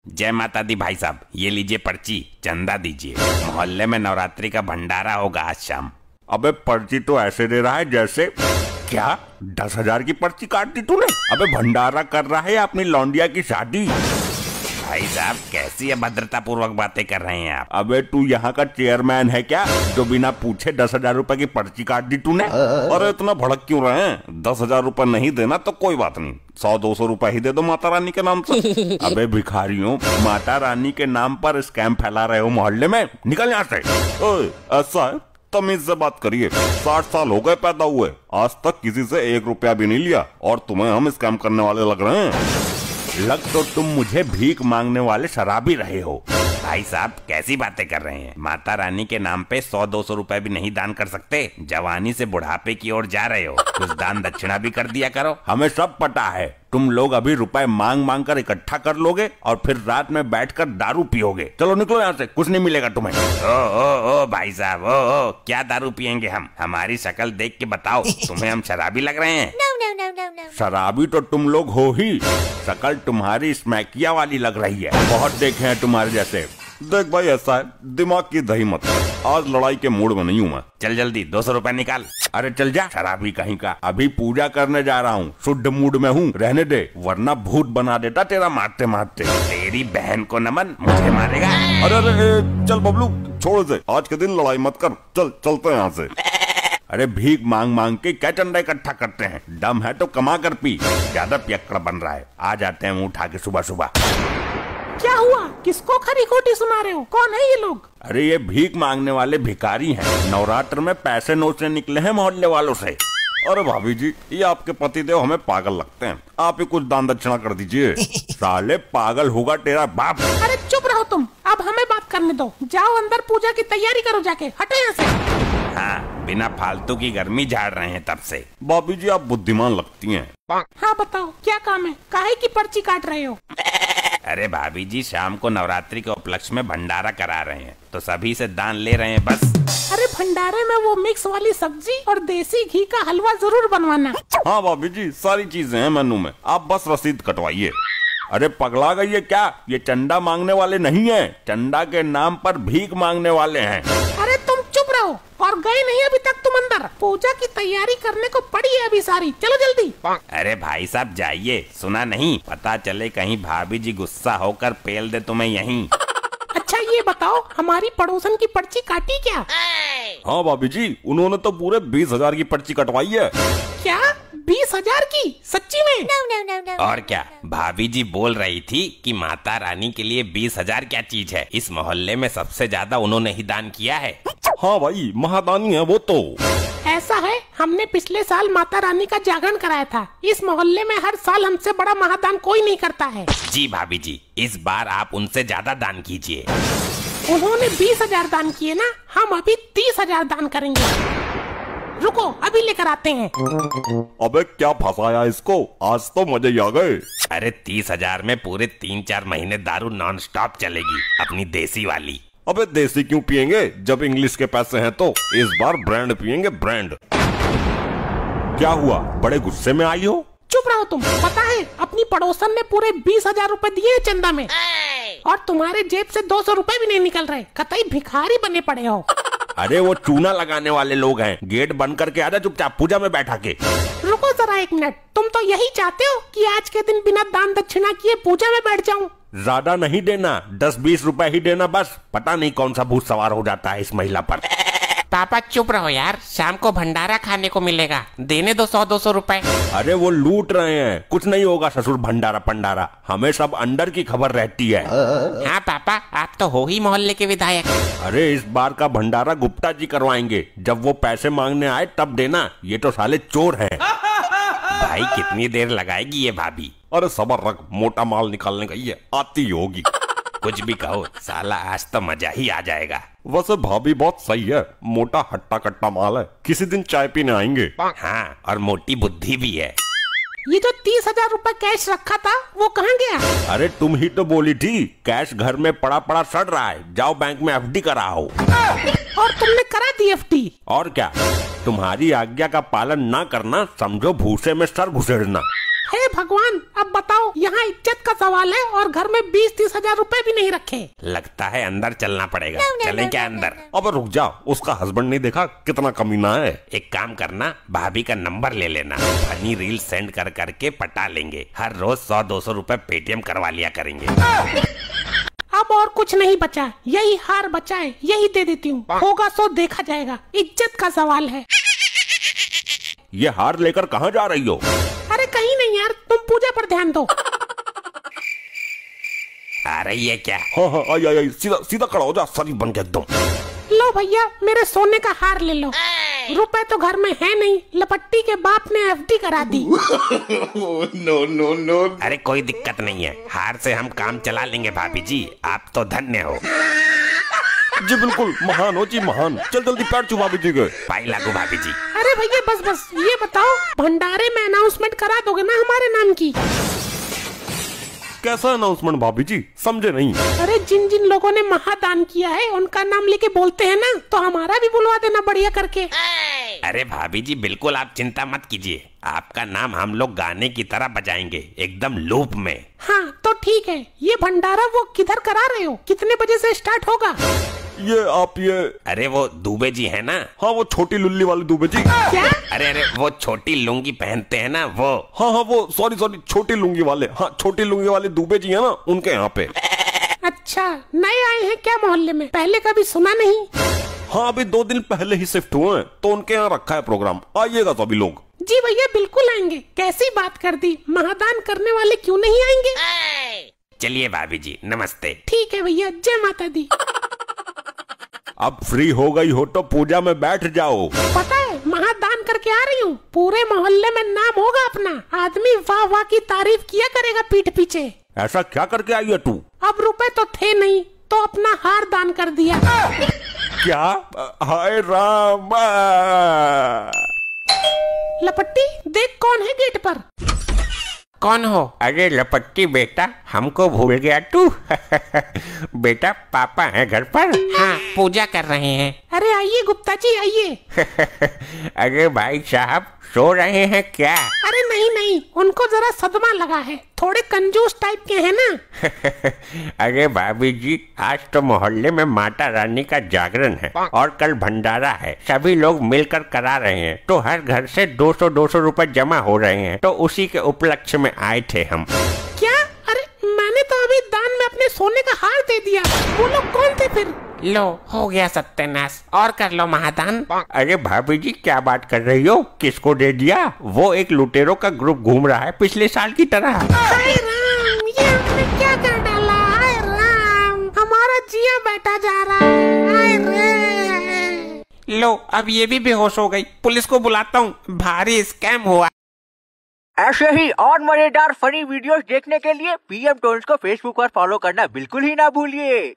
जय माता दी भाई साहब, ये लीजिए पर्ची, चंदा दीजिए। मोहल्ले में नवरात्रि का भंडारा होगा आज शाम। अबे पर्ची तो ऐसे दे रहा है जैसे क्या 10,000 की पर्ची काट दी तूने? अबे भंडारा कर रहा है अपनी लौंडिया की शादी। भाई साहब कैसी अभद्रता पूर्वक बातें कर रहे हैं आप? अबे तू यहाँ का चेयरमैन है क्या जो बिना पूछे 10,000 रुपए की पर्ची काट दी तूने? अरे इतना भड़क क्यों रहे हैं? 10,000 रुपए नहीं देना तो कोई बात नहीं, 100-200 रुपए ही दे दो माता रानी के नाम से। अबे भिखारियों, माता रानी के नाम पर स्कैम फैला रहे हो मोहल्ले में, निकल यहाँ से। ओए ऐसा है, तमीज से बात करिए। 60 साल हो गए पैदा हुए, आज तक किसी से 1 रुपया भी नहीं लिया और तुम्हें हम स्कैम करने वाले लग रहे हैं। लग तो तुम मुझे भीख मांगने वाले शराबी रहे हो। भाई साहब कैसी बातें कर रहे हैं? माता रानी के नाम पे 100-200 रुपए भी नहीं दान कर सकते? जवानी से बुढ़ापे की ओर जा रहे हो, कुछ दान दक्षिणा भी कर दिया करो। हमें सब पता है, तुम लोग अभी रुपए मांग मांग कर इकट्ठा कर लोगे और फिर रात में बैठकर दारू पियोगे। चलो निकलो यहाँ से, कुछ नहीं मिलेगा तुम्हें। ओ भाई साहब, ओ क्या दारू पियेंगे हम? हमारी शक्ल देख के बताओ, तुम्हें हम शराबी लग रहे हैं? No. शराबी तो तुम लोग हो ही, शक्ल तुम्हारी स्मैकिया वाली लग रही है। बहुत देखे हैं तुम्हारे जैसे। देख भाई ऐसा है, दिमाग की दही मत कर, आज लड़ाई के मूड में नहीं हूँ मैं। चल जल्दी 200 रुपए निकाल। अरे चल जा शराबी कहीं का, अभी पूजा करने जा रहा हूँ, शुद्ध मूड में हूँ, रहने दे वरना भूत बना देता तेरा मारते मारते। तेरी बहन को नमन, मुझे मारेगा? अरे चल बबलू छोड़ दे, आज के दिन लड़ाई मत कर, चलते हैं यहाँ से। अरे भीख मांग मांग के क्या चंदा इकट्ठा करते हैं? दम है तो कमा कर पी, ज्यादा पियक्कड़ बन रहा है। आ जाते हैं उठा के सुबह सुबह। क्या हुआ? किसको खरी खोटी सुना रहे हो? कौन है ये लोग? अरे ये भीख मांगने वाले भिखारी हैं, नवरात्र में पैसे नोचने निकले हैं मोहल्ले वालों से। अरे भाभी जी, ये आपके पतिदेव हमें पागल लगते हैं, आप ही कुछ दान दक्षिणा कर दीजिए। साले पागल होगा तेरा बाप। अरे चुप रहो तुम, अब हमें बात करने दो। जाओ अंदर पूजा की तैयारी करो जाके, हटो यहाँ से। हाँ, बिना फालतू की गर्मी झाड़ रहे हैं तब से। भाभी जी आप बुद्धिमान लगती हैं। हाँ बताओ क्या काम है? काहे की पर्ची काट रहे हो? अरे भाभी जी, शाम को नवरात्रि के उपलक्ष्य में भंडारा करा रहे हैं तो सभी से दान ले रहे हैं बस। अरे भंडारे में वो मिक्स वाली सब्जी और देसी घी का हलवा जरूर बनवाना। हाँ भाभी जी, सारी चीजें हैं मेनू में, आप बस रसीद कटवाइए। अरे पगला गई है क्या? ये चंदा मांगने वाले नहीं है, चंदा के नाम पर भीख मांगने वाले हैं। अरे तुम चुप रहो, और गए नहीं अभी तक तुम अंदर? पूजा की तैयारी करने को पड़ी है अभी सारी, चलो जल्दी। अरे भाई साहब जाइए, सुना नहीं? पता चले कहीं भाभी जी गुस्सा होकर पेल दे तुम्हें यहीं। अच्छा ये बताओ, हमारी पड़ोसन की पर्ची काटी क्या? हाँ भाभी जी, उन्होंने तो पूरे 20,000 की पर्ची कटवाई है। क्या 20,000 की? सच्ची में? No. और क्या, भाभी जी बोल रही थी कि माता रानी के लिए 20,000 क्या चीज है। इस मोहल्ले में सबसे ज्यादा उन्होंने ही दान किया है। हाँ भाई, महादानी है वो तो। ऐसा है, हमने पिछले साल माता रानी का जागरण कराया था। इस मोहल्ले में हर साल हमसे बड़ा महादान कोई नहीं करता है। जी भाभी जी, इस बार आप उनसे ज्यादा दान कीजिए। उन्होंने 20,000 दान किए ना, हम अभी 30,000 दान करेंगे। रुको अभी लेकर आते हैं। अबे क्या फंसाया इसको, आज तो मजे ही आ गए। अरे 30,000 में पूरे 3-4 महीने दारू नॉन स्टॉप चलेगी, अपनी देसी वाली। अबे देसी क्यों पियेंगे जब इंग्लिश के पैसे हैं तो? इस बार ब्रांड पियेंगे, ब्रांड। क्या हुआ, बड़े गुस्से में आई हो? चुप रहो तुम। पता है अपनी पड़ोसन ने पूरे 20,000 रुपए दिए चंदा में, और तुम्हारे जेब से 200 रुपए भी नहीं निकल रहे, कतई भिखारी बने पड़े हो। अरे वो चूना लगाने वाले लोग हैं, गेट बंद करके आजा चुपचाप पूजा में बैठा के। रुको जरा 1 मिनट, तुम तो यही चाहते हो कि आज के दिन बिना दान दक्षिणा किए पूजा में बैठ जाऊं? ज्यादा नहीं देना, 10-20 रुपए ही देना बस। पता नहीं कौन सा भूत सवार हो जाता है इस महिला पर। पापा चुप रहो यार, शाम को भंडारा खाने को मिलेगा, देने दो 100-200 रुपए। अरे वो लूट रहे हैं, कुछ नहीं होगा ससुर भंडारा पंडारा, हमें सब अंदर की खबर रहती है। हाँ पापा, आप तो हो ही मोहल्ले के विधायक। अरे इस बार का भंडारा गुप्ता जी करवाएंगे, जब वो पैसे मांगने आए तब देना, ये तो साले चोर हैं। भाई कितनी देर लगाएगी ये भाभी? अरे सबर रख, मोटा माल निकालने का ये आती होगी। कुछ भी कहो साला, आज तो मजा ही आ जाएगा। वैसे भाभी बहुत सही है, मोटा हट्टा कट्टा माल है, किसी दिन चाय पीने आएंगे। हाँ, और मोटी बुद्धि भी है। ये जो 30,000 रुपए कैश रखा था वो कहाँ गया? अरे तुम ही तो बोली थी कैश घर में पड़ा पड़ा सड़ रहा है, जाओ बैंक में FD कराओ। और तुमने करा दी FD? और क्या, तुम्हारी आज्ञा का पालन ना करना समझो भूसे में सर घुसेड़ना। हे भगवान, अब बताओ, यहाँ इज्जत का सवाल है और घर में 20-30 हजार रुपए भी नहीं रखे। लगता है अंदर चलना पड़ेगा। चलें क्या अंदर? अब रुक जा, उसका हस्बैंड नहीं देखा कितना कमीना है। एक काम करना, भाभी का नंबर ले लेना, फनी रील सेंड कर करके पटा लेंगे। हर रोज 100-200 रुपए पेटीएम करवा लिया करेंगे। अब और कुछ नहीं बचा, यही हार बचा है, यही दे देती हूँ। होगा सो देखा जाएगा, इज्जत का सवाल है। ये हार लेकर कहाँ जा रही हो? अरे कहीं नहीं यार, तुम पूजा पर ध्यान दो। अरे ये क्या? हाँ हाँ, आई आई आई, सीधा सीधा खड़ा हो जा, शरीफ बन के एकदम। लो भैया, मेरे सोने का हार ले लो। रुपए तो घर में है नहीं, लपट्टी के बाप ने एफडी करा दी। नो। अरे कोई दिक्कत नहीं है, हार से हम काम चला लेंगे भाभी जी, आप तो धन्य हो। जी बिल्कुल, महान हो जी महान। चल जल्दी पैर छू भाभी जी के। पाई लागू भाभी जी। अरे भैया बस, ये बताओ, भंडारे में अनाउंसमेंट करा दोगे ना हमारे नाम की? कैसा अनाउंसमेंट भाभी जी, समझे नहीं? अरे जिन जिन लोगों ने महादान किया है उनका नाम लेके बोलते हैं ना, तो हमारा भी बुलवा देना बढ़िया करके। अरे भाभी जी बिल्कुल आप चिंता मत कीजिए, आपका नाम हम लोग गाने की तरह बजाएंगे, एकदम लूप में। हाँ तो ठीक है, ये भंडारा वो किधर करा रहे हो? कितने बजे से स्टार्ट होगा? ये अरे वो दुबे जी है ना? हाँ, वो छोटी लुल्ली वाले दुबे जी। क्या? अरे वो छोटी लुंगी पहनते हैं ना वो। हाँ वो सॉरी छोटी लुंगी वाले। हाँ, छोटी लुंगी वाले दुबे जी है ना, उनके यहाँ पे। अच्छा, नए आए हैं क्या मोहल्ले में? पहले कभी सुना नहीं। हाँ, अभी 2 दिन पहले ही शिफ्ट हुए हैं, तो उनके यहाँ रखा है प्रोग्राम, आइएगा सभी लोग। जी भैया बिल्कुल आएंगे। कैसी बात कर दी, महादान करने वाले क्यों नहीं आएंगे? चलिए भाभी जी, नमस्ते। ठीक है भैया, जय माता दी। अब फ्री हो गई हो तो पूजा में बैठ जाओ। पता है, महादान करके आ रही हूँ, पूरे मोहल्ले में नाम होगा अपना। आदमी वाह वाह की तारीफ किया करेगा पीठ पीछे। ऐसा क्या करके आई है तू? अब रुपए तो थे नहीं, तो अपना हार दान कर दिया। क्या? हाय राम। लपट्टी, देख कौन है गेट पर। कौन हो? अरे लपट्टी बेटा, हमको भूल गया तू। बेटा पापा है घर पर? हाँ, पूजा कर रहे हैं। अरे आइए गुप्ता जी आइए। अरे भाई साहब, सो रहे हैं क्या? अरे नहीं, उनको जरा सदमा लगा है, थोड़े कंजूस टाइप के हैं ना। अरे भाभी जी, आज तो मोहल्ले में माता रानी का जागरण है और कल भंडारा है, सभी लोग मिलकर करा रहे हैं, तो हर घर से 200-200 रुपए जमा हो रहे हैं, तो उसी के उपलक्ष्य में आए थे हम। क्या? अरे मैंने तो अभी दान में अपने सोने का हार दे दिया। वो लोग कौन थे फिर? लो, हो गया सत्यानाश, और कर लो महादान। अरे भाभी जी, क्या बात कर रही हो? किसको दे दिया? वो एक लुटेरों का ग्रुप घूम रहा है पिछले साल की तरह। हाय राम, ये आपने क्या कर डाला? हाय राम, हमारा जिया बैठा जा रहा है। हाय रे। लो, अब ये भी बेहोश हो गई, पुलिस को बुलाता हूँ, भारी स्कैम हुआ। ऐसे ही और मजेदार फनी वीडियोस देखने के लिए पीएम टोन्स को फेसबुक पर फॉलो करना बिल्कुल ही ना भूलिए।